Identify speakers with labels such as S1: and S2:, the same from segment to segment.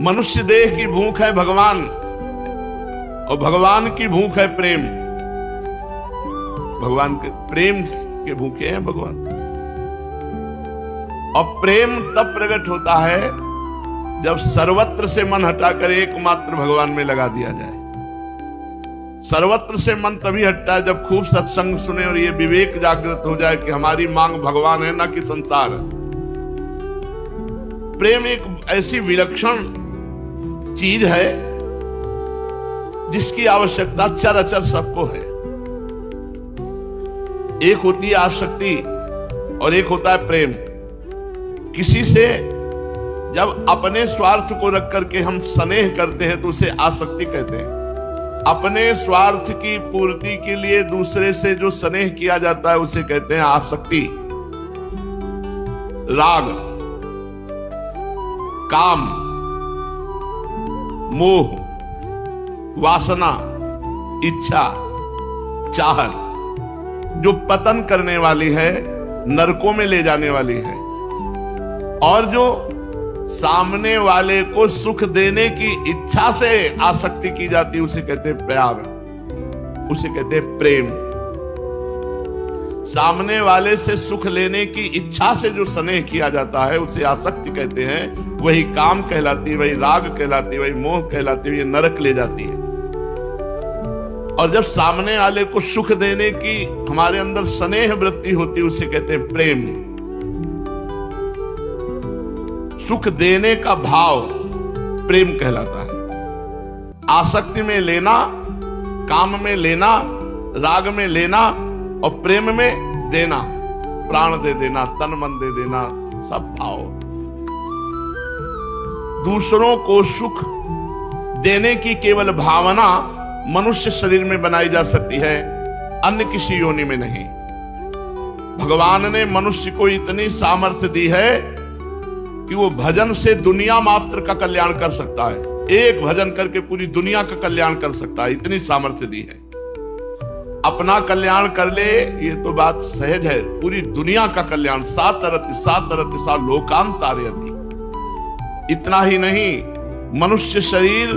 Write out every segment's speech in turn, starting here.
S1: मनुष्य देह की भूख है भगवान, और भगवान की भूख है प्रेम। भगवान के प्रेम के भूखे हैं भगवान। और प्रेम तब प्रकट होता है जब सर्वत्र से मन हटाकर एकमात्र भगवान में लगा दिया जाए। सर्वत्र से मन तभी हटता है जब खूब सत्संग सुने और ये विवेक जागृत हो जाए कि हमारी मांग भगवान है, ना कि संसार। प्रेम एक ऐसी विलक्षण चीज है जिसकी आवश्यकता चराचर सबको है। एक होती है आसक्ति और एक होता है प्रेम। किसी से जब अपने स्वार्थ को रख करके हम स्नेह करते हैं तो उसे आसक्ति कहते हैं। अपने स्वार्थ की पूर्ति के लिए दूसरे से जो स्नेह किया जाता है उसे कहते हैं आसक्ति। राग, काम, मोह, वासना, इच्छा, चाहत जो पतन करने वाली है, नरकों में ले जाने वाली है। और जो सामने वाले को सुख देने की इच्छा से आसक्ति की जाती है उसे कहते हैं प्यार, उसे कहते हैं प्रेम। सामने वाले से सुख लेने की इच्छा से जो स्नेह किया जाता है उसे आसक्ति कहते हैं। वही काम कहलाती है, वही राग कहलाती है, वही मोह कहलाती है, ये नरक ले जाती है। और जब सामने वाले को सुख देने की हमारे अंदर स्नेह वृत्ति होती है उसे कहते हैं प्रेम। सुख देने का भाव प्रेम कहलाता है। आसक्ति में लेना, काम में लेना, राग में लेना और प्रेम में देना, प्राण दे देना, तन मन दे देना, सब भाव। दूसरों को सुख देने की केवल भावना मनुष्य शरीर में बनाई जा सकती है, अन्य किसी योनि में नहीं। भगवान ने मनुष्य को इतनी सामर्थ्य दी है कि वो भजन से दुनिया मात्र का कल्याण कर सकता है। एक भजन करके पूरी दुनिया का कल्याण कर सकता है, इतनी सामर्थ्य दी है। अपना कल्याण कर ले ये तो बात सहज है, पूरी दुनिया का कल्याण। सात सा लोकांतारयति। इतना ही नहीं, मनुष्य शरीर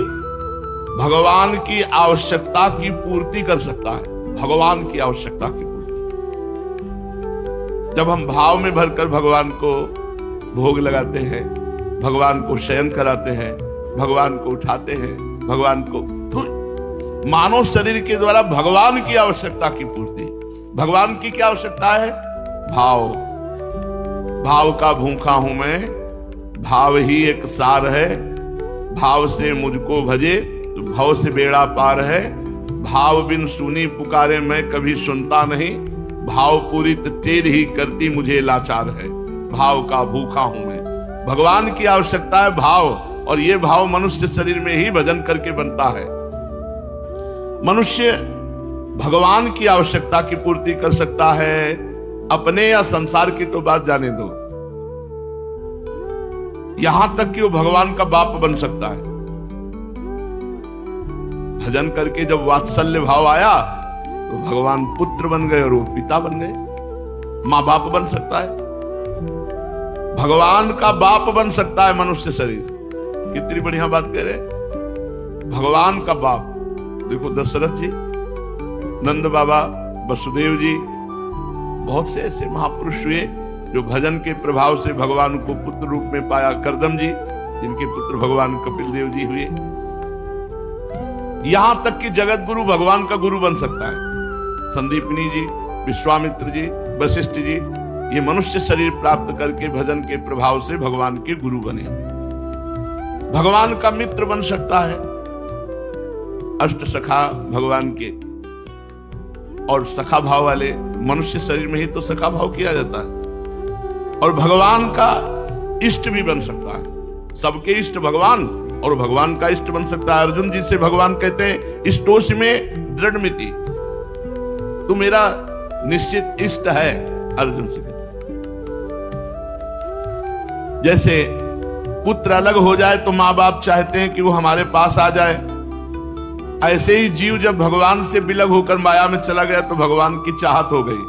S1: भगवान की आवश्यकता की पूर्ति कर सकता है। भगवान की आवश्यकता की पूर्ति जब हम भाव में भरकर भगवान को भोग लगाते हैं, भगवान को शयन कराते हैं, भगवान को उठाते हैं, भगवान को, तो मानव शरीर के द्वारा भगवान की आवश्यकता की पूर्ति। भगवान की क्या आवश्यकता है? भाव। भाव का भूखा हूं मैं, भाव ही एक सार है। भाव से मुझको भजे तो भाव से बेड़ा पार है। भाव बिन सुनी पुकारे मैं कभी सुनता नहीं। भाव पूरी तेरी ही करती मुझे लाचार है। भाव का भूखा हूं मैं। भगवान की आवश्यकता है भाव, और ये भाव मनुष्य शरीर में ही भजन करके बनता है। मनुष्य भगवान की आवश्यकता की पूर्ति कर सकता है, अपने या संसार की तो बात जाने दो। यहां तक कि वो भगवान का बाप बन सकता है। भजन करके जब वात्सल्य भाव आया तो भगवान पुत्र बन गए और वो पिता बन गए। मां बाप बन सकता है, भगवान का बाप बन सकता है मनुष्य शरीर। कितनी बढ़िया बात कह रहे, भगवान का बाप। देखो दशरथ जी, नंद बाबा, वसुदेव जी, बहुत से ऐसे महापुरुष हुए जो भजन के प्रभाव से भगवान को पुत्र रूप में पाया। करदम जी, जिनके पुत्र भगवान कपिल देव जी हुए। यहां तक कि जगत गुरु भगवान का गुरु बन सकता है। संदीपनी जी, विश्वामित्र जी, वशिष्ठ जी, ये मनुष्य शरीर प्राप्त करके भजन के प्रभाव से भगवान के गुरु बने। भगवान का मित्र बन सकता है। अष्ट सखा भगवान के, और सखा भाव वाले मनुष्य शरीर में ही तो सखा भाव किया जाता है। और भगवान का इष्ट भी बन सकता है। सबके इष्ट भगवान, और भगवान का इष्ट बन सकता है। अर्जुन जी से भगवान कहते हैं इष्टोष में दृढ़ मिति, तू मेरा निश्चित इष्ट है। अर्जुन से कहते हैं जैसे पुत्र अलग हो जाए तो माँ बाप चाहते हैं कि वो हमारे पास आ जाए, ऐसे ही जीव जब भगवान से विलग होकर माया में चला गया तो भगवान की चाहत हो गई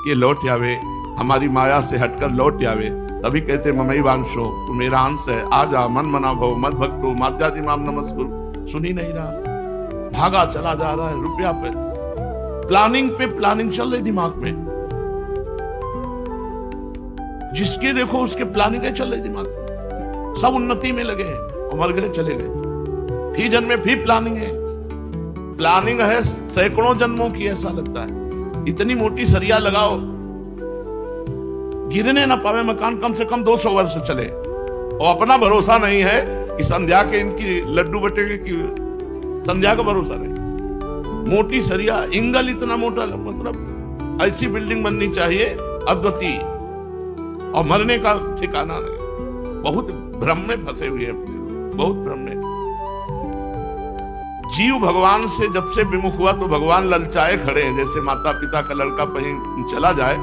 S1: कि लौट आवे, हमारी माया से हटकर लौट आवे। तभी कहते ममई वांशो, तू मेरा अंश है, आजा मन मना भव मद भक्तो माध्यादि माम नमस्कुरु। सुन ही नहीं रहा, भागा चला जा रहा है रुपया पे, प्लानिंग पे प्लानिंग चल रही दिमाग में, जिसके देखो उसके प्लानिंग चल रही दिमाग में, सब उन्नति में लगे हैं और मर गए चले गए। फी जन्म में भी प्लानिंग है, प्लानिंग है सैकड़ों जन्मों की, ऐसा लगता है। इतनी मोटी सरिया लगाओ, गिरने ना पावे मकान, कम से कम 200 वर्ष चले, और अपना भरोसा नहीं है कि संध्या के इनकी लड्डू बटेंगे कि संध्या का भरोसा नहीं। मोटी सरिया, इंगल इतना मोटा, मतलब ऐसी बिल्डिंग बननी चाहिए अद्वितीय, और मरने का ठिकाना नहीं। बहुत भ्रम में फंसे हुए हैं, बहुत भ्रम में। जीव भगवान से जब से विमुख हुआ तो भगवान ललचाए खड़े हैं। जैसे माता पिता का लड़का कहीं चला जाए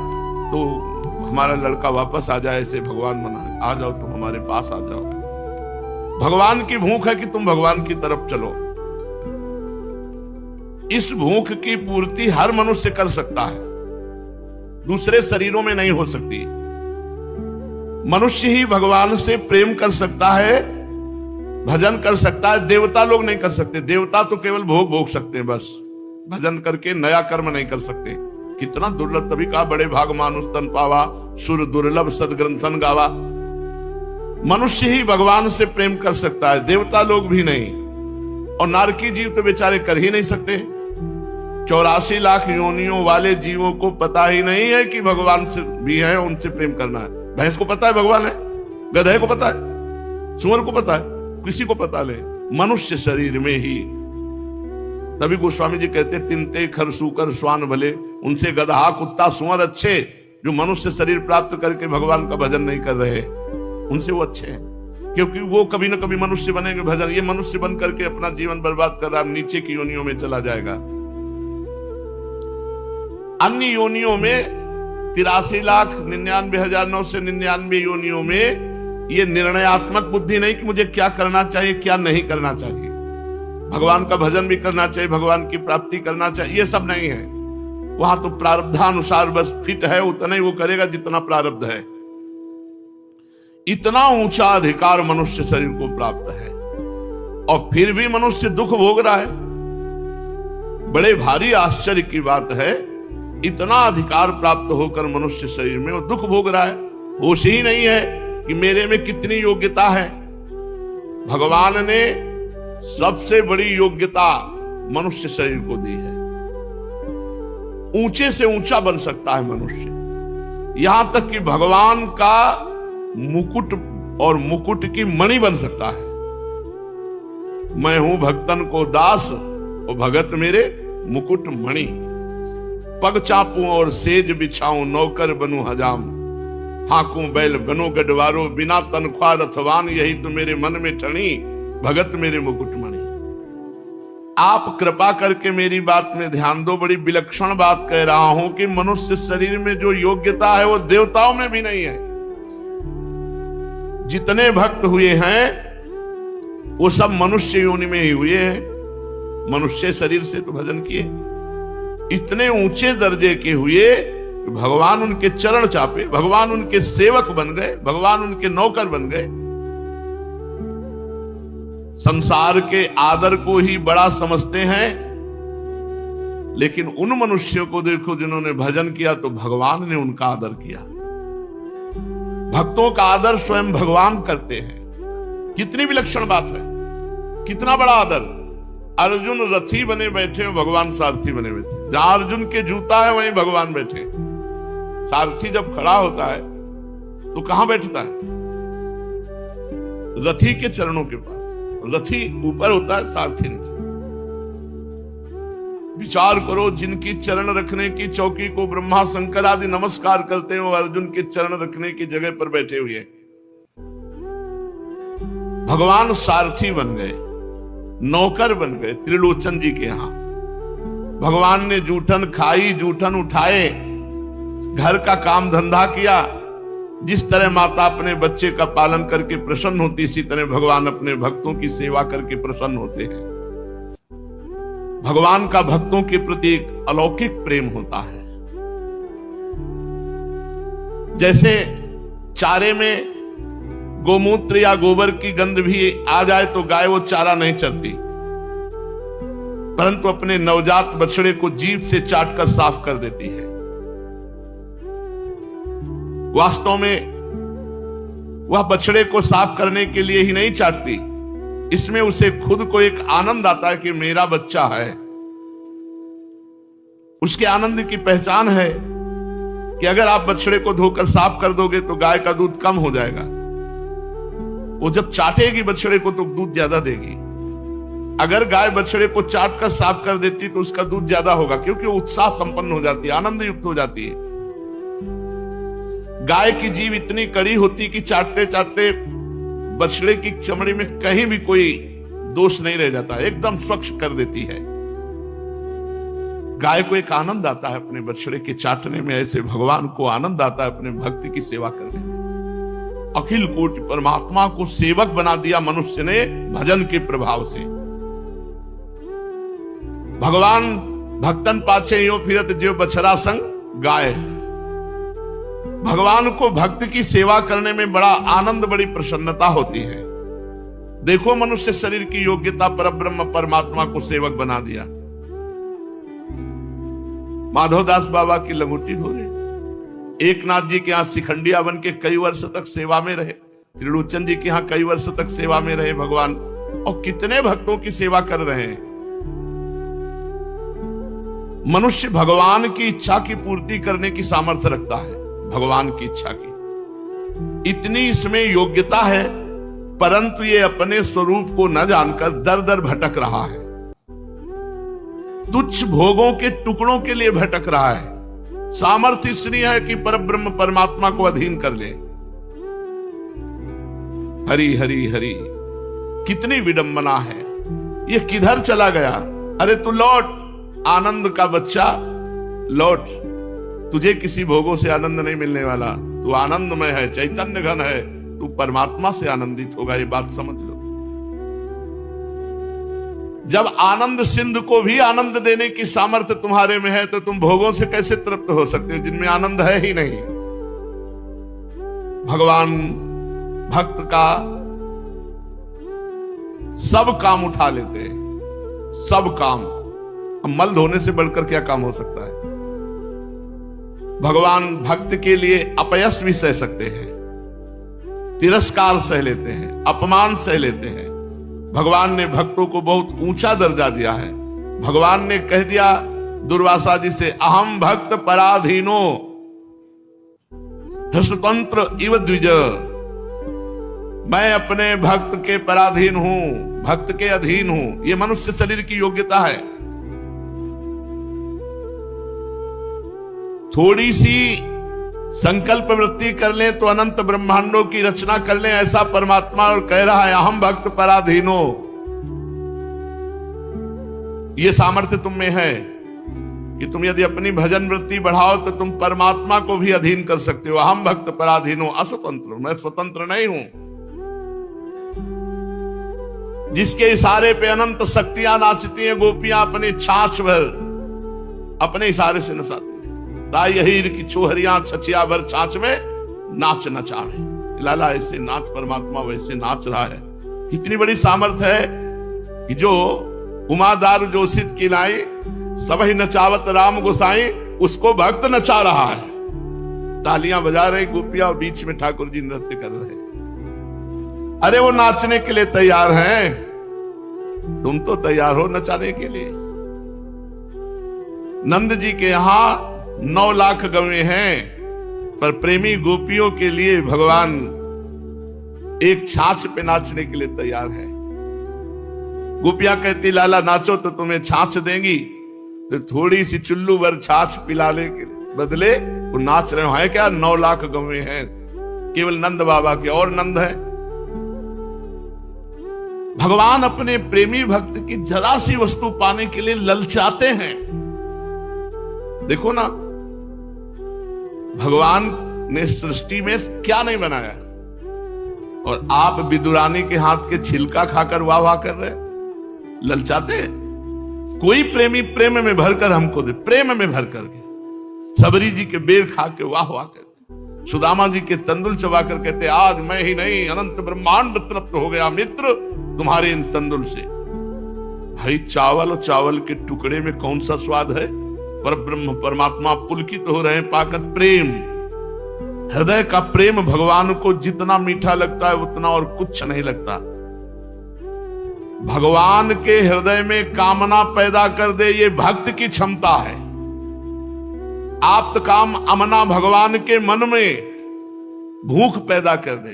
S1: तो हमारा लड़का वापस आ जाए, ऐसे भगवान मना, आ जाओ तुम हमारे पास आ जाओ। भगवान की भूख है कि तुम भगवान की तरफ चलो। इस भूख की पूर्ति हर मनुष्य कर सकता है, दूसरे शरीरों में नहीं हो सकती। मनुष्य ही भगवान से प्रेम कर सकता है, भजन कर सकता है, देवता लोग नहीं कर सकते। देवता तो केवल भोग भोग सकते हैं बस, भजन करके नया कर्म नहीं कर सकते। कितना दुर्लभ, तभी कहा बड़े भाग मानुष तन पावा, सुर दुर्लभ सदग्रंथन गावा। मनुष्य ही भगवान से प्रेम कर सकता है, देवता लोग भी नहीं, और नारकी जीव तो बेचारे कर ही नहीं सकते। 84 लाख योनियों वाले जीवों को पता ही नहीं है कि भगवान से भी है, उनसे प्रेम करना है। भैंस को पता है भगवान है, गधे को पता है, सुअर को पता है, किसी को पता ले, मनुष्य शरीर में ही। तभी गोस्वामी जी कहते तिनते खर सूकर स्वान भले, उनसे गधा कुत्ता सुअर अच्छे, जो मनुष्य शरीर प्राप्त करके भगवान का भजन नहीं कर रहे, उनसे वो अच्छे हैं, क्योंकि वो कभी ना कभी मनुष्य बनेंगे भजन। ये मनुष्य बन करके अपना जीवन बर्बाद कर रहा, नीचे की योनियों में चला जाएगा। अन्य योनियों में 83,99,999 योनियों में ये निर्णयात्मक बुद्धि नहीं कि मुझे क्या करना चाहिए क्या नहीं करना चाहिए, भगवान का भजन भी करना चाहिए, भगवान की प्राप्ति करना चाहिए, ये सब नहीं है। वहां तो प्रारब्धानुसार बस फिट है उतना ही वो करेगा जितना प्रारब्ध है। इतना ऊंचा अधिकार मनुष्य शरीर को प्राप्त है, और फिर भी मनुष्य दुख भोग रहा है। बड़े भारी आश्चर्य की बात है, इतना अधिकार प्राप्त होकर मनुष्य शरीर में वो दुख भोग रहा है। होश ही नहीं है कि मेरे में कितनी योग्यता है। भगवान ने सबसे बड़ी योग्यता मनुष्य शरीर को दी है। ऊंचे से ऊंचा बन सकता है मनुष्य, यहां तक कि भगवान का मुकुट और मुकुट की मणि बन सकता है। मैं हूं भक्तन को दास और भगत मेरे मुकुट मणि, पग चापूं और सेज बिछाऊं नौकर बनूं हजाम, हाकूं बैल बनो गढ़वारो बिना तनख्वाह रथवान, यही तो मेरे मन में ठनी भगत मेरे मुकुटमणि। आप कृपा करके मेरी बात में ध्यान दो, बड़ी विलक्षण बात कह रहा हूं कि मनुष्य शरीर में जो योग्यता है वो देवताओं में भी नहीं है। जितने भक्त हुए हैं वो सब मनुष्य योनि में ही हुए हैं, मनुष्य शरीर से तो भजन किए। इतने ऊंचे दर्जे के हुए, भगवान उनके चरण चापे, भगवान उनके सेवक बन गए, भगवान उनके नौकर बन गए। संसार के आदर को ही बड़ा समझते हैं, लेकिन उन मनुष्यों को देखो जिन्होंने भजन किया तो भगवान ने उनका आदर किया। भक्तों का आदर स्वयं भगवान करते हैं। कितनी विलक्षण बात है, कितना बड़ा आदर। अर्जुन रथी बने बैठे हो, भगवान सारथी बने बैठे। जहां अर्जुन के जूता है वहीं भगवान बैठे। सारथी जब खड़ा होता है तो कहां बैठता है? रथी के चरणों के पास। रथी ऊपर होता है, सारथी नीचे। विचार करो, जिनकी चरण रखने की चौकी को ब्रह्मा शंकर आदि नमस्कार करते हैं, वो अर्जुन के चरण रखने की जगह पर बैठे हुए। भगवान सारथी बन गए, नौकर बन गए त्रिलोचन जी के यहां। भगवान ने जूठन खाई, जूठन उठाए, घर का काम धंधा किया। जिस तरह माता अपने बच्चे का पालन करके प्रसन्न होती, इसी तरह भगवान अपने भक्तों की सेवा करके प्रसन्न होते हैं। भगवान का भक्तों के प्रति एक अलौकिक प्रेम होता है। जैसे चारे में गोमूत्र या गोबर की गंध भी आ जाए तो गाय वो चारा नहीं चरती, परंतु अपने नवजात बछड़े को जीभ से चाटकर साफ कर देती है। वास्तव में वह बछड़े को साफ करने के लिए ही नहीं चाटती, इसमें उसे खुद को एक आनंद आता है कि मेरा बच्चा है। उसके आनंद की पहचान है कि अगर आप बछड़े को धोकर साफ कर दोगे तो गाय का दूध कम हो जाएगा। वो जब चाटेगी बछड़े को तो दूध ज्यादा देगी। अगर गाय बछड़े को चाट कर साफ कर देती तो उसका दूध ज्यादा होगा, क्योंकि वो उत्साह संपन्न हो जाती है, आनंद युक्त हो जाती है। गाय की जीभ इतनी कड़ी होती कि चाटते चाटते बछड़े की चमड़ी में कहीं भी कोई दोष नहीं रह जाता, एकदम स्वच्छ कर देती है। गाय को एक आनंद आता है अपने बछड़े के चाटने में, ऐसे भगवान को आनंद आता है अपने भक्ति की सेवा करने में। अखिल कोटि परमात्मा को सेवक बना दिया मनुष्य ने भजन के प्रभाव से। भगवान भक्तन पाछे यो फिरत जो बछड़ा संग गाय। भगवान को भक्त की सेवा करने में बड़ा आनंद, बड़ी प्रसन्नता होती है। देखो मनुष्य शरीर की योग्यता परब्रह्म परमात्मा को सेवक बना दिया। माधवदास बाबा की लंगोटी धो रहे, एकनाथ जी के यहां शिखंडिया बन के कई वर्ष तक सेवा में रहे, त्रिलोचन जी के यहां कई वर्ष तक सेवा में रहे भगवान, और कितने भक्तों की सेवा कर रहे हैं। मनुष्य भगवान की इच्छा की पूर्ति करने की सामर्थ्य रखता है, भगवान की इच्छा की इतनी इसमें योग्यता है, परंतु ये अपने स्वरूप को न जानकर दर दर भटक रहा है, तुच्छ भोगों के टुकड़ों के लिए भटक रहा है। सामर्थ्य इसलिए है कि परब्रह्म परमात्मा को अधीन कर ले। हरि हरि हरि, कितनी विडंबना है। ये किधर चला गया? अरे तू लौट, आनंद का बच्चा लौट। तुझे किसी भोगों से आनंद नहीं मिलने वाला, तू आनंदमय है, चैतन्य घन है, तू परमात्मा से आनंदित होगा। ये बात समझ लो। जब आनंद सिंधु को भी आनंद देने की सामर्थ्य तुम्हारे में है तो तुम भोगों से कैसे तृप्त हो सकते हो जिनमें आनंद है ही नहीं। भगवान भक्त का सब काम उठा लेते हैं, सब काम। मल धोने से बढ़कर क्या काम हो सकता है? भगवान भक्त के लिए अपयश भी सह सकते हैं, तिरस्कार सह लेते हैं, अपमान सह लेते हैं। भगवान ने भक्तों को बहुत ऊंचा दर्जा दिया है। भगवान ने कह दिया दुर्वासा जी से, अहम भक्त पराधीनो स्वतंत्र इव द्विज। मैं अपने भक्त के पराधीन हूं, भक्त के अधीन हूं। यह मनुष्य शरीर की योग्यता है। थोड़ी सी संकल्प वृत्ति कर लें तो अनंत ब्रह्मांडों की रचना कर लें, ऐसा परमात्मा और कह रहा है अहम भक्त पराधीनो। यह सामर्थ्य तुम में है कि तुम यदि अपनी भजन वृत्ति बढ़ाओ तो तुम परमात्मा को भी अधीन कर सकते हो। अहम भक्त पराधीनो अस्वतंत्र, मैं स्वतंत्र नहीं हूं। जिसके इशारे पे अनंत शक्तियां नाचती हैं, गोपियां अपने छाछ भर अपने इशारे से नचाती हैं। ताई हीर की छोहरियां छछिया भर छाछ में नाच नचावे। लाला ऐसे नाच, परमात्मा वैसे नाच रहा है। कितनी बड़ी सामर्थ है कि जो उमादार जोशित की लाई सबही नचावत राम गोसाई, उसको भक्त नचा रहा है। तालियां बजा रहे गोपियां और बीच में ठाकुर जी नृत्य कर रहे। अरे वो नाचने के लिए तैयार हैं, तुम तो तैयार हो नचाने के लिए। नंद जी के यहां 9 लाख गवे हैं, पर प्रेमी गोपियों के लिए भगवान एक छाछ पे नाचने के लिए तैयार है। गोपियां कहती लाला नाचो तो तुम्हें छाछ देंगी, तो थोड़ी सी चुल्लू भर छाछ पिलाने के बदले वो नाच रहे हैं। क्या 9 लाख गवे हैं केवल नंद बाबा के, और नंद है। भगवान अपने प्रेमी भक्त की जरा सी वस्तु पाने के लिए ललचाते हैं। देखो ना, भगवान ने सृष्टि में क्या नहीं बनाया, और आप विदुरानी के हाथ के छिलका खाकर वाह वाह कर रहे, ललचाते हैं। कोई प्रेमी प्रेम में भरकर हमको दे, प्रेम में भर करके सबरी जी के बेर खा के वाह वाह करते। सुदामा जी के तंदुल चबाकर कहते, आज मैं ही नहीं अनंत ब्रह्मांड तृप्त हो गया मित्र तुम्हारे इन तंदुल से। भाई चावल और चावल के टुकड़े में कौन सा स्वाद है? पर ब्रह्म परमात्मा पुलकित हो रहे हैं पाकर प्रेम। हृदय का प्रेम भगवान को जितना मीठा लगता है उतना और कुछ नहीं लगता। भगवान के हृदय में कामना पैदा कर दे, ये भक्त की क्षमता है। आप्त काम अमना भगवान के मन में भूख पैदा कर दे,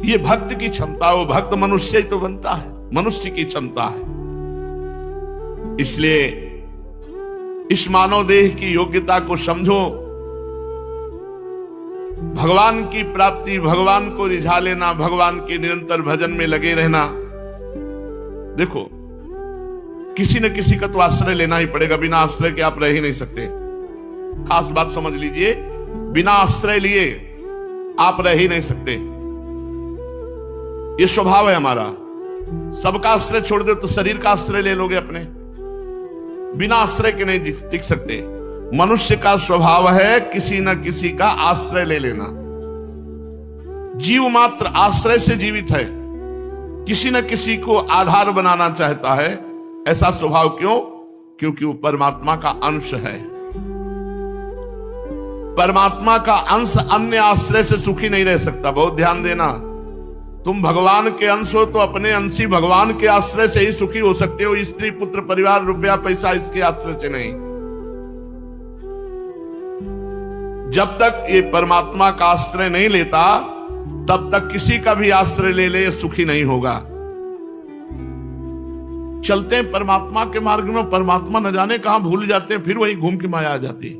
S1: ये भक्त की क्षमता। वो भक्त मनुष्य ही तो बनता है, मनुष्य की क्षमता है। इसलिए इस मानव देह की योग्यता को समझो। भगवान की प्राप्ति, भगवान को रिझा लेना, भगवान के निरंतर भजन में लगे रहना। देखो, किसी न किसी का तो आश्रय लेना ही पड़ेगा, बिना आश्रय के आप रह ही नहीं सकते। खास बात समझ लीजिए, बिना आश्रय लिए आप रह ही नहीं सकते। ये स्वभाव है हमारा। सबका आश्रय छोड़ दो तो शरीर का आश्रय ले लोगे अपने, बिना आश्रय के नहीं टिक सकते। मनुष्य का स्वभाव है किसी न किसी का आश्रय ले लेना। जीव मात्र आश्रय से जीवित है, किसी न किसी को आधार बनाना चाहता है। ऐसा स्वभाव क्यों? क्योंकि वो परमात्मा का अंश है। परमात्मा का अंश अन्य आश्रय से सुखी नहीं रह सकता। बहुत ध्यान देना, तुम भगवान के अंश हो तो अपने अंशी भगवान के आश्रय से ही सुखी हो सकते हो। स्त्री पुत्र परिवार रुपया पैसा इसके आश्रय से नहीं। जब तक ये परमात्मा का आश्रय नहीं लेता तब तक किसी का भी आश्रय ले ले सुखी नहीं होगा। चलते हैं परमात्मा के मार्ग में, परमात्मा न जाने कहां भूल जाते हैं, फिर वही घूम के माया आ जाती है।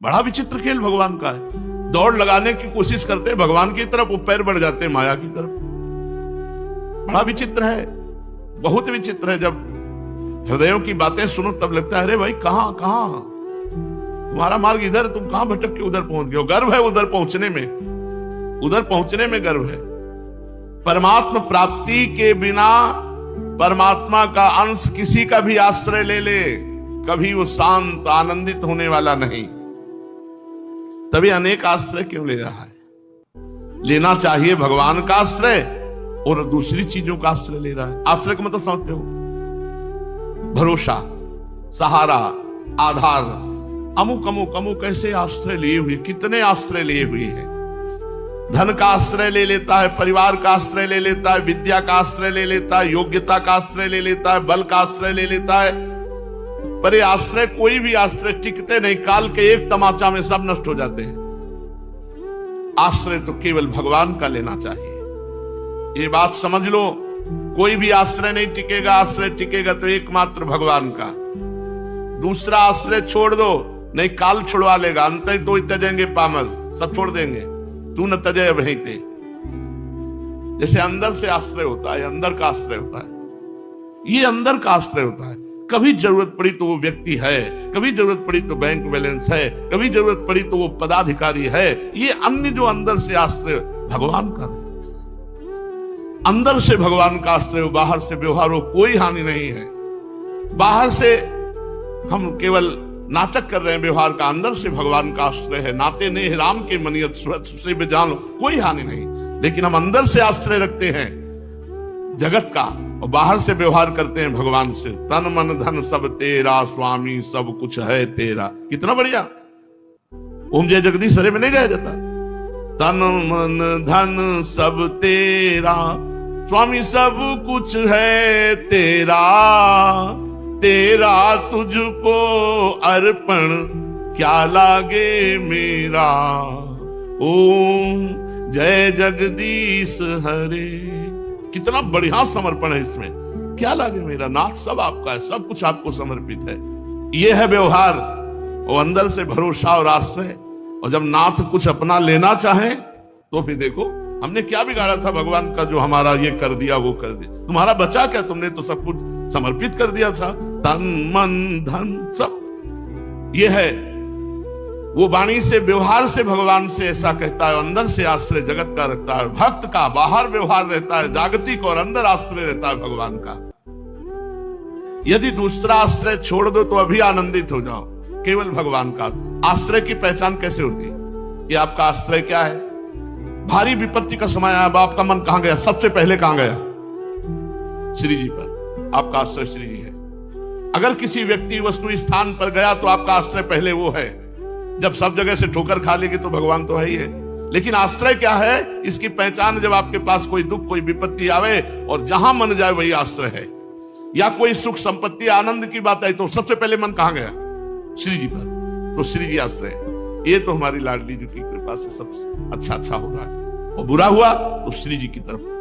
S1: बड़ा विचित्र खेल भगवान का है। दौड़ लगाने की कोशिश करते हैं भगवान की तरफ, वो पैर बढ़ जाते हैं माया की तरफ। बड़ा विचित्र है, बहुत विचित्र है। जब हृदयों की बातें सुनो तब लगता है अरे भाई कहां तुम्हारा मार्ग इधर, तुम कहां भटक के उधर पहुंच गए हो। गर्व है उधर पहुंचने में गर्व है। परमात्मा प्राप्ति के बिना परमात्मा का अंश किसी का भी आश्रय ले ले, कभी वो शांत आनंदित होने वाला नहीं। तभी अनेक आश्रय क्यों ले रहा है? लेना चाहिए भगवान का आश्रय और दूसरी चीजों का आश्रय ले रहा है। आश्रय का मतलब समझते हो? भरोसा, सहारा, आधार। अमुक ऐसे आश्रय लिए हुए, कितने आश्रय लिए हुए हैं। धन का आश्रय ले लेता है, परिवार का आश्रय ले लेता है, विद्या का आश्रय ले लेता है, योग्यता का आश्रय ले लेता है, बल का आश्रय ले लेता है। पर ये आश्रय, कोई भी आश्रय टिकते नहीं, काल के एक तमाचा में सब नष्ट हो जाते हैं। आश्रय तो केवल भगवान का लेना चाहिए, ये बात समझ लो। कोई भी आश्रय नहीं टिकेगा, आश्रय टिकेगा तो एकमात्र भगवान का। दूसरा आश्रय छोड़ दो, नहीं काल छुड़वा लेगा। अंत तो त्यजेंगे पामल, सब छोड़ देंगे, तू न तजय वहीं ते। जैसे अंदर से आश्रय होता है, अंदर का आश्रय होता है, ये अंदर का आश्रय होता है। कभी जरूरत पड़ी तो वो व्यक्ति है, कभी जरूरत पड़ी तो बैंक बैलेंस है, कभी जरूरत पड़ी तो वो पदाधिकारी है। ये अन्य जो अंदर से आश्रय भगवान का नहीं। अंदर से भगवान का आश्रय हो, बाहर से व्यवहार हो, कोई हानि नहीं है। बाहर से हम केवल नाटक कर रहे हैं व्यवहार का, अंदर से भगवान का आश्रय है। नाते ने राम के मनियत से जान लो, कोई हानि नहीं। लेकिन हम अंदर से आश्रय रखते हैं जगत का और बाहर से व्यवहार करते हैं भगवान से। तन मन धन सब तेरा स्वामी, सब कुछ है तेरा। कितना बढ़िया। ओम जय जगदीश हरे में नहीं गाया जाता? तन मन धन सब तेरा स्वामी, सब कुछ है तेरा, तेरा तुझको अर्पण क्या लागे मेरा। ओम जय जगदीश हरे। कितना बढ़िया समर्पण है इसमें। क्या लागे मेरा, नाथ सब आपका है, सब कुछ आपको समर्पित है। यह है व्यवहार और अंदर से भरोसा और आश्रय। और जब नाथ कुछ अपना लेना चाहे तो फिर देखो हमने क्या बिगाड़ा था भगवान का, जो हमारा ये कर दिया वो कर दिया। तुम्हारा बचा क्या? तुमने तो सब कुछ समर्पित कर दिया था, तन मन धन सब। ये है वो वाणी से, व्यवहार से भगवान से ऐसा कहता है। अंदर से आश्रय जगत का रखता है भक्त का, बाहर व्यवहार रहता है जागतिक और अंदर आश्रय रहता है भगवान का। यदि दूसरा आश्रय छोड़ दो तो अभी आनंदित हो जाओ। केवल भगवान का। आश्रय की पहचान कैसे होती है? ये आपका आश्रय क्या है? भारी विपत्ति का समय आया, आपका मन कहां गया? सबसे पहले कहां गया? श्री जी पर। आपका आश्रय श्री जी है। अगर किसी व्यक्ति वस्तु स्थान पर गया तो आपका आश्रय पहले वो है। जब सब जगह से ठोकर खा लेगी तो भगवान तो है ही है, लेकिन आश्रय क्या है इसकी पहचान जब आपके पास कोई दुख कोई विपत्ति आवे और जहां मन जाए वही आश्रय है। या कोई सुख संपत्ति आनंद की बात आई तो सबसे पहले मन कहां गया? श्री जी पर। तो श्री जी आश्रय है। ये तो हमारी लाडली जी की कृपा से सब अच्छा हो रहा है, और बुरा हुआ तो श्री जी की तरफ।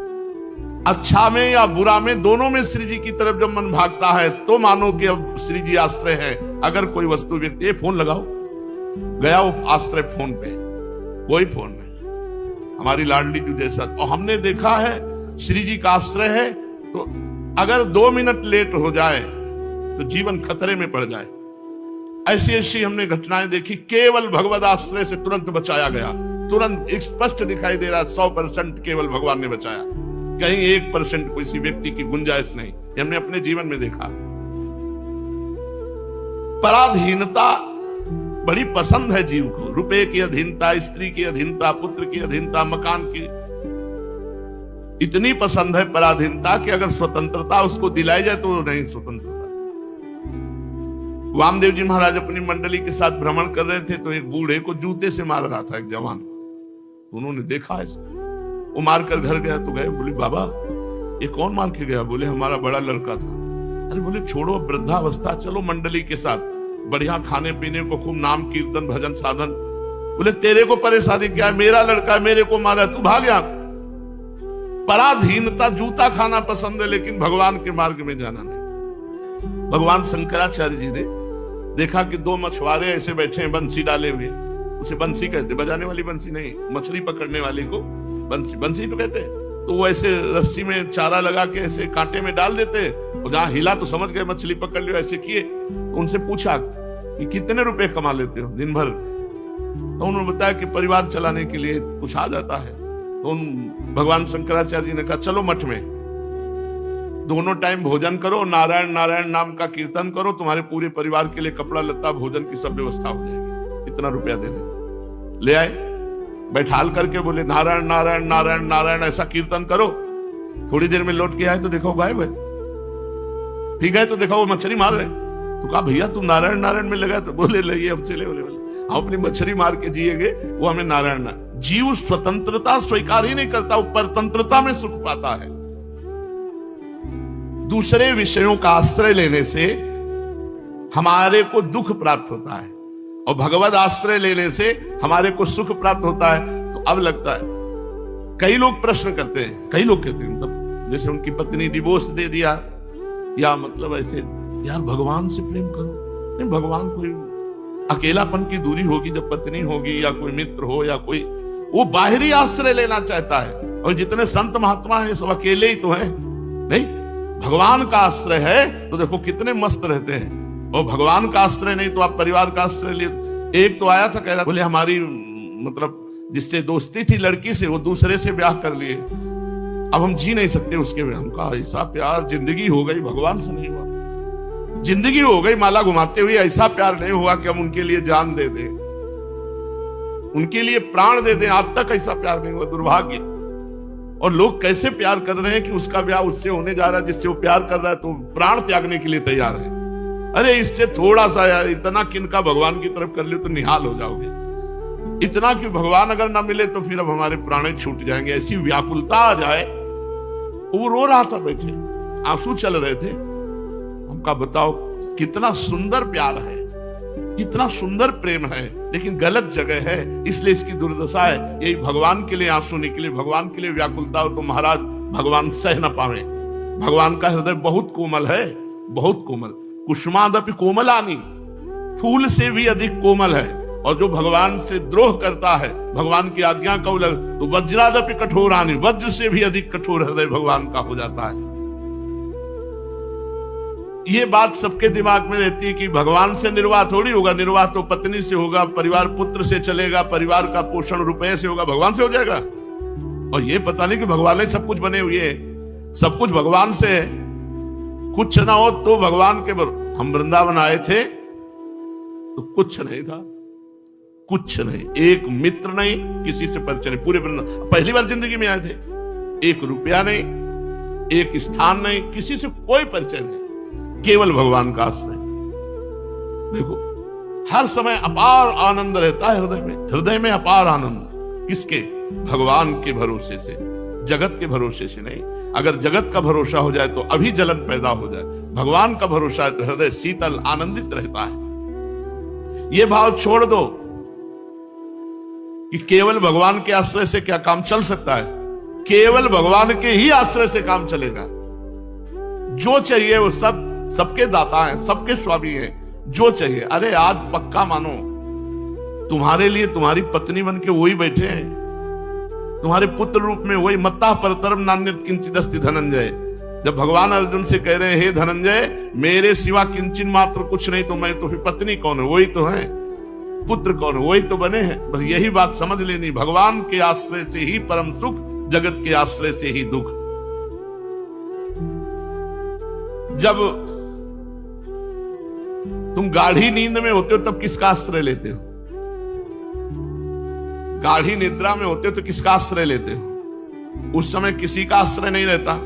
S1: अच्छा में या बुरा में, दोनों में श्री जी की तरफ जब मन भागता है तो मानो कि अब श्री जी आश्रय है। अगर कोई वस्तु व्यक्ति, फोन लगाओ, गया वो आश्रय फोन पे, वही फोन में हमारी लाडली जी जैसा। और हमने देखा है श्री जी का आश्रय है तो अगर 2 मिनट लेट हो जाए तो जीवन खतरे में पड़ जाए। ऐसी ऐसी हमने घटनाएं देखी। केवल भगवद आश्रय से तुरंत बचाया गया। तुरंत स्पष्ट दिखाई दे रहा 100% केवल भगवान ने बचाया। कहीं 1% किसी व्यक्ति की गुंजाइश नहीं। हमने अपने जीवन में देखा। पराधीनता बड़ी पसंद है जीव को। रुपए की अधीनता, स्त्री की अधीनता, पुत्र की अधीनता, मकान की इतनी पसंद है पराधीनता कि अगर स्वतंत्रता उसको दिलाई जाए तो नहीं स्वतंत्रता। वामदेव जी महाराज अपनी मंडली के साथ भ्रमण कर रहे थे तो एक बूढ़े को जूते से मार रहा था एक जवान। उन्होंने देखा है, वो मार कर घर गया तो गए, बोले बाबा ये कौन मार के गया? बोले हमारा बड़ा लड़का था। अरे बोले छोड़ो वृद्धावस्था, चलो मंडली के साथ बढ़िया खाने पीने को, खूब नाम कीर्तन भजन साधन। बोले तेरे को परेशानी क्या है? मेरा लड़का मेरे को मारा, तू भाग गया। पराधीनता, जूता खाना पसंद है लेकिन भगवान के मार्ग में जाना नहीं। भगवान शंकराचार्य जी ने देखा कि 2 मछुआरे ऐसे बैठे हैं बंसी डाले हुए। उसे बंसी कहते, बजाने वाली बंसी नहीं, मछली पकड़ने वाली को बंसी, बंसी तो कहते हैं। तो वो ऐसे रस्सी में चारा लगा के ऐसे कांटे में डाल देते, और जहां हिला तो समझ गए मछली पकड़ लियो। ऐसे किए, उनसे पूछा कि कितने रुपए कमा लेते हो दिन भर? तो उन्होंने बताया कि परिवार चलाने के लिए कुछ आ जाता है। तो भगवान शंकराचार्य जी ने कहा चलो मठ में, दोनों टाइम भोजन करो, नारायण नारायण नाम का कीर्तन करो, तुम्हारे पूरे परिवार के लिए कपड़ा लत्ता भोजन की सब व्यवस्था हो जाएगी, इतना रुपया दे दे। ले आए, बैठाल करके बोले नारायण नारायण नारायण नारायण ऐसा कीर्तन करो। थोड़ी देर में लौट के आए तो देखो गायब है। ठीक है, तो देखा वो मछली मार रहे। तो कहा भैया तुम नारायण नारायण में लगा? तो बोले लगे अब चले, बोले हम अपनी मछली मार के जिएंगे, वो हमें नारायण ना। जीव स्वतंत्रता स्वीकार ही नहीं करता, वो परतंत्रता में सुख पाता है। दूसरे विषयों का आश्रय लेने से हमारे को दुख प्राप्त होता है और भगवद आश्रय लेने से हमारे को सुख प्राप्त होता है। तो अब लगता है कई लोग प्रश्न करते हैं, कई लोग कहते हैं मतलब जैसे उनकी पत्नी डिवोर्स दे दिया, या मतलब ऐसे यार भगवान से प्रेम करो। नहीं, भगवान कोई अकेलापन की दूरी होगी जब पत्नी होगी या कोई मित्र हो या कोई, वो बाहरी आश्रय लेना चाहता है। और जितने संत महात्मा हैं सब अकेले ही तो हैं। नहीं, भगवान का आश्रय है तो देखो कितने मस्त रहते हैं। और भगवान का आश्रय नहीं तो आप परिवार का आश्रय लिए। एक तो आया था कह रहा, बोले हमारी मतलब जिससे दोस्ती थी लड़की से, वो दूसरे से ब्याह कर लिए, अब हम जी नहीं सकते उसके में। हमका ऐसा प्यार जिंदगी हो गई, भगवान से नहीं हुआ। जिंदगी हो गई माला घुमाते हुए, ऐसा प्यार नहीं हुआ कि हम उनके लिए जान दे दें, उनके लिए प्राण दे दें। आज तक ऐसा प्यार नहीं हुआ, दुर्भाग्य। और लोग कैसे प्यार कर रहे हैं कि उसका ब्याह उससे होने जा रहा है जिससे वो प्यार कर रहा है, तो प्राण त्यागने के लिए तैयार है। अरे इससे थोड़ा सा यार, इतना किनका भगवान की तरफ कर लियो तो निहाल हो जाओगे। इतना कि भगवान अगर ना मिले तो फिर अब हमारे प्राण छूट जाएंगे, ऐसी व्याकुलता आ जाए। वो रो रहा था, बैठे आंसू चल रहे थे। हमका बताओ कितना सुंदर प्यार है, कितना सुंदर प्रेम है, लेकिन गलत जगह है, इसलिए इसकी दुर्दशा है। यही भगवान के लिए आंसू निकले, भगवान के लिए व्याकुलता हो तो महाराज भगवान सह न पावे। भगवान का हृदय बहुत कोमल है, बहुत कोमल। कुसुमादपि कोमलानि, फूल से भी अधिक कोमल है। और जो भगवान से द्रोह करता है, भगवान की आज्ञा का उल्लंघन, तो वज्रादपि कठोरानि, वज्र से भी अधिक कठोर हृदय भगवान का हो जाता है। ये बात सबके दिमाग में रहती है कि भगवान से निर्वाह थोड़ी होगा, निर्वाह तो पत्नी से होगा, परिवार पुत्र से चलेगा, परिवार का पोषण रुपए से होगा, भगवान से हो जाएगा। और ये पता नहीं कि भगवान ही सब कुछ बने हुए हैं, सब कुछ भगवान से है। कुछ ना हो तो भगवान के हम वृंदावन आए थे तो कुछ नहीं था, कुछ नहीं, एक मित्र नहीं, किसी से परिचय नहीं। पूरे पहली बार जिंदगी में आए थे, एक रुपया नहीं, एक स्थान नहीं, किसी से कोई परिचय नहीं, केवल भगवान का आश्रय। देखो हर समय अपार आनंद रहता है हृदय में, हृदय में अपार आनंद। किसके? भगवान के भरोसे से, जगत के भरोसे से नहीं। अगर जगत का भरोसा हो जाए तो अभी जलन पैदा हो जाए, भगवान का भरोसा है तो हृदय शीतल आनंदित रहता है। ये भाव छोड़ दो कि केवल भगवान के आश्रय से क्या काम चल सकता है। केवल भगवान के ही आश्रय से काम चलेगा। जो चाहिए वो सब सबके दाता हैं, सबके स्वामी हैं। जो चाहिए, अरे आज पक्का मानो, तुम्हारे लिए तुम्हारी पत्नी बन के वही बैठे हैं, तुम्हारे पुत्र रूप में वही। मत्ता परतरम नान्यत किंचिदस्ति धनंजय। जब भगवान अर्जुन से कह रहे हैं, हे धनंजय, मेरे सिवा किंचिन मात्र कुछ नहीं, तो मैं तो फिर पत्नी कौन है? वही तो है। पुत्र कौन है? वही तो बने हैं। बस यही बात समझ लेनी, भगवान के आश्रय से ही परम सुख, जगत के आश्रय से ही दुख। जब तुम गाढ़ी नींद में होते हो तब किसका आश्रय लेते हो? गाढ़ी निद्रा में होते हो तो किसका आश्रय लेते हो? उस समय किसी का आश्रय नहीं रहता,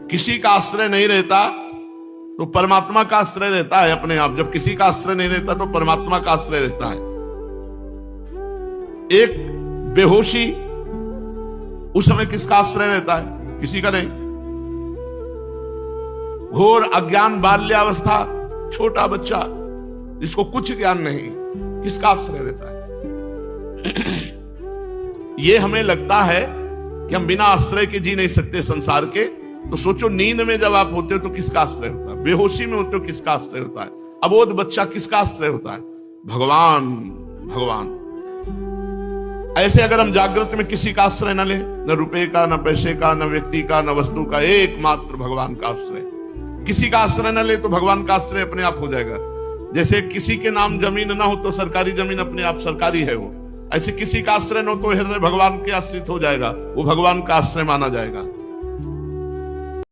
S1: किसी का आश्रय नहीं रहता तो परमात्मा का आश्रय रहता है अपने आप। जब किसी का आश्रय नहीं रहता तो परमात्मा का आश्रय रहता है। एक बेहोशी, उस समय किसका आश्रय रहता है? किसी का नहीं। घोर अज्ञान बाल्यावस्था, छोटा बच्चा जिसको कुछ ज्ञान नहीं, किसका आश्रय रहता है? ये हमें लगता है कि हम बिना आश्रय के जी नहीं सकते संसार के। तो सोचो, नींद में जब आप होते हो तो किसका आश्रय होता है? बेहोशी में होते हो किसका आश्रय होता है? अबोध बच्चा किसका आश्रय होता है? भगवान। भगवान। ऐसे अगर हम जागृत में किसी का आश्रय न ले, न रुपए का, न पैसे का, न व्यक्ति का, न वस्तु का, एकमात्र भगवान का आश्रय। किसी का आश्रय न ले तो भगवान का आश्रय अपने आप हो जाएगा। जैसे किसी के नाम जमीन ना हो तो सरकारी जमीन अपने आप सरकारी है वो, ऐसे किसी का आश्रय न हो तो हृदय भगवान के आश्रित हो जाएगा, वो भगवान का आश्रय माना जाएगा।